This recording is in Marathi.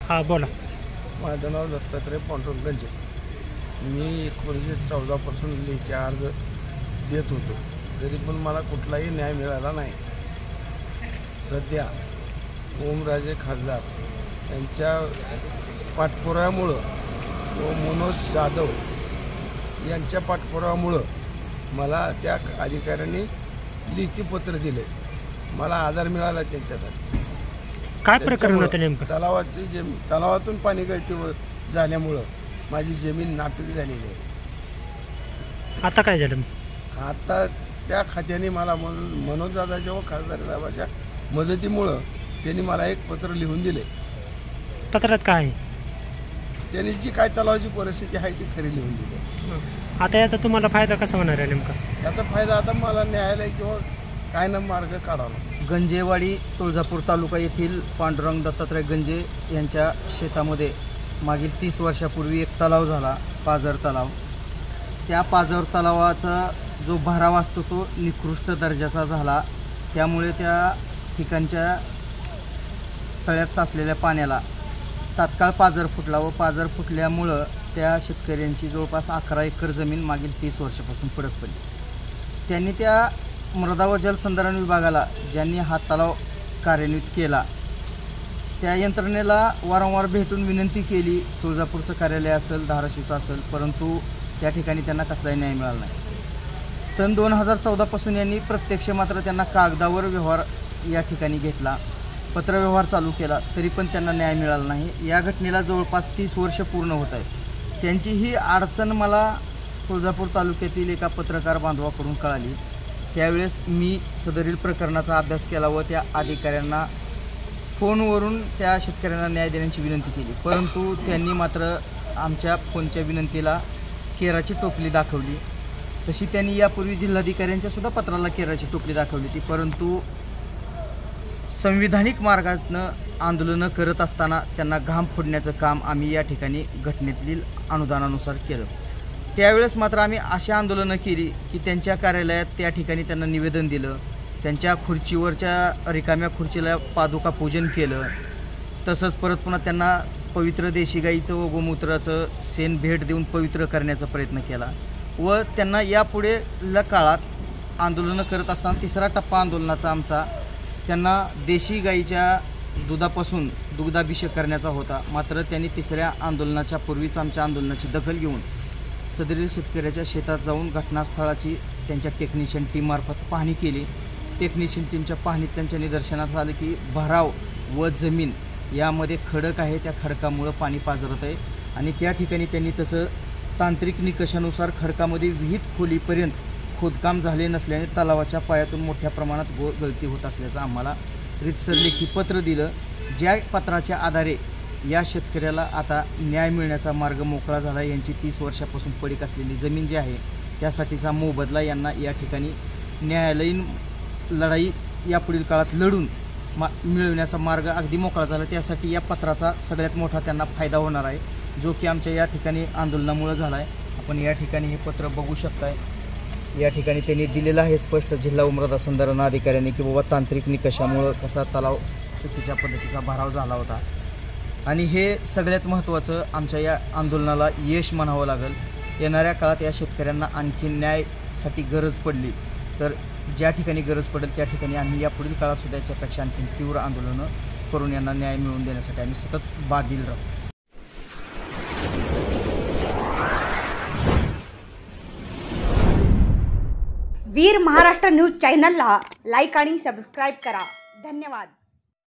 हां बोला. माझं नाव दत्तात्रय पांडुरंग गंजे. मी 1914 पासून लेखी अर्ज देत होतो, तरी पण मला कुठलाही न्याय मिळाला नाही. सध्या ओमराजे खासदार यांच्या पाठपुराव्यामुळं व मनोज जाधव यांच्या पाठपुराव्यामुळं मला त्या अधिकाऱ्यांनी लेखी पत्र दिले. मला आधार मिळाला त्यांच्यासाठी. काय प्रकरण होतं नेमकं? तलावातून पाणी गळती झाल्यामुळं माझी जमीन नापीक झालेली आहे. आता काय झालं? आता त्या खात्याने मला मनोज दादाच्या व खासदार साहेबाच्या मदतीमुळं त्यांनी मला एक पत्र लिहून दिले. पत्रात काय आहे? त्यांनी जी काय तलावाची परिस्थिती आहे ती खरी लिहून दिली. आता याचा तुम्हाला फायदा कसा होणार आहे नेमका? याचा फायदा आता मला न्यायालय किंवा काय ना मार्ग काढावा. गंजेवाडी तुळजापूर तालुका येथील पांडुरंग दत्तात्रय गंजे यांच्या शेतामध्ये मागील 30 वर्षापूर्वी एक तलाव झाला, पाझर तलाव. त्या पाझर तलावाचा जो भराव असतो तो निकृष्ट दर्जाचा झाला. त्यामुळे त्या ठिकाणच्या तळ्यात साचलेल्या पाण्याला तात्काळ पाझर फुटला व पाझर फुटल्यामुळं त्या शेतकऱ्यांची जवळपास 11 एकर जमीन मागील 30 वर्षापासून पडक पडली. त्यांनी त्या मृदा व जलसंधारण विभागाला, ज्यांनी हा तलाव कार्यान्वित केला, त्या यंत्रणेला वारंवार भेटून विनंती केली. तुळजापूरचं कार्यालय असेल, धाराशिवचं असेल, परंतु त्या ठिकाणी त्यांना कसलाही न्याय मिळाला नाही. सन 2014 पासून यांनी प्रत्यक्ष मात्र त्यांना कागदावर व्यवहार या ठिकाणी घेतला, पत्रव्यवहार चालू केला, तरी पण त्यांना न्याय मिळाला नाही. या घटनेला जवळपास 30 वर्ष पूर्ण होत आहेत. त्यांची ही अडचण मला तुळजापूर तालुक्यातील एका पत्रकार बांधवाकडून कळाली. त्यावेळेस मी सदरील प्रकरणाचा अभ्यास केला व त्या अधिकाऱ्यांना फोनवरून त्या शेतकऱ्यांना न्याय देण्याची विनंती केली. परंतु त्यांनी मात्र आमच्या फोनच्या विनंतीला केराची टोपली दाखवली. तशी त्यांनी यापूर्वी जिल्हाधिकाऱ्यांच्या सुद्धा पत्राला केराची टोपली दाखवली होती. परंतु संविधानिक मार्गातनं आंदोलनं करत असताना त्यांना घाम फोडण्याचं काम आम्ही या ठिकाणी घटनेतील अनुदानानुसार केलं. त्यावेळेस मात्र आम्ही अशी आंदोलनं केली की त्यांच्या कार्यालयात त्या ठिकाणी त्यांना निवेदन दिलं, त्यांच्या खुर्चीवरच्या रिकाम्या खुर्चीला पादुका पूजन केलं. तसंच परत पुन्हा त्यांना पवित्र देशी गाईचं व गोमूत्राचं सेन भेट देऊन पवित्र करण्याचा प्रयत्न केला. व त्यांना यापुढेल्या काळात आंदोलनं करत असताना 3रा टप्पा आंदोलनाचा आमचा त्यांना देशी गाईच्या दुधापासून दुग्धाभिषेक करण्याचा होता. मात्र त्यांनी 3ऱ्या आंदोलनाच्या पूर्वीच आमच्या आंदोलनाची दखल घेऊन सदरील शेतकऱ्याच्या शेतात जाऊन घटनास्थळाची त्यांच्या टेक्निशियन टीममार्फत पाहणी केली. टेक्निशियन टीमच्या पाहणीत त्यांच्या निदर्शनास आलं की भराव व जमीन यामध्ये खडक आहे, त्या खडकामुळं पाणी पाझरत आहे. आणि त्या ठिकाणी त्यांनी तसं तांत्रिक निकषानुसार खडकामध्ये विहित खोलीपर्यंत खोदकाम झाले नसल्याने तलावाच्या पायातून मोठ्या प्रमाणात गळती होत असल्याचं आम्हाला रीतसर लेखी पत्र दिलं. ज्या पत्राच्या आधारे या शेतकऱ्याला आता न्याय मिळण्याचा मार्ग मोकळा झाला. यांची 30 वर्षापासून पडीक असलेली जमीन जी आहे त्यासाठीचा मोबदला यांना या ठिकाणी न्यायालयीन लढाई यापुढील काळात लढून मिळवण्याचा मार्ग अगदी मोकळा झाला. त्यासाठी या पत्राचा सगळ्यात मोठा त्यांना फायदा होणार आहे, जो की आमच्या या ठिकाणी आंदोलनामुळे झाला आहे. आपण या ठिकाणी हे पत्र बघू शकताय. या ठिकाणी त्यांनी दिलेलं आहे स्पष्ट जिल्हा मृदा संधारण अधिकाऱ्यांनी की बाबा तांत्रिक निकषामुळं कसा तलाव चुकीच्या पद्धतीचा भराव झाला होता. आणि हे सगळ्यात महत्त्वाचं आमच्या या आंदोलनाला यश म्हणावं लागेल. येणाऱ्या काळात या शेतकऱ्यांना आणखी न्यायासाठी गरज पडली तर ज्या ठिकाणी गरज पडेल त्या ठिकाणी आम्ही या पुढील काळातसुद्धा याच्यापेक्षा आणखी तीव्र आंदोलनं करून यांना न्याय मिळवून देण्यासाठी आम्ही सतत बाधिल राहू. वीर महाराष्ट्र न्यूज चॅनलला लाईक आणि सबस्क्राईब करा. धन्यवाद.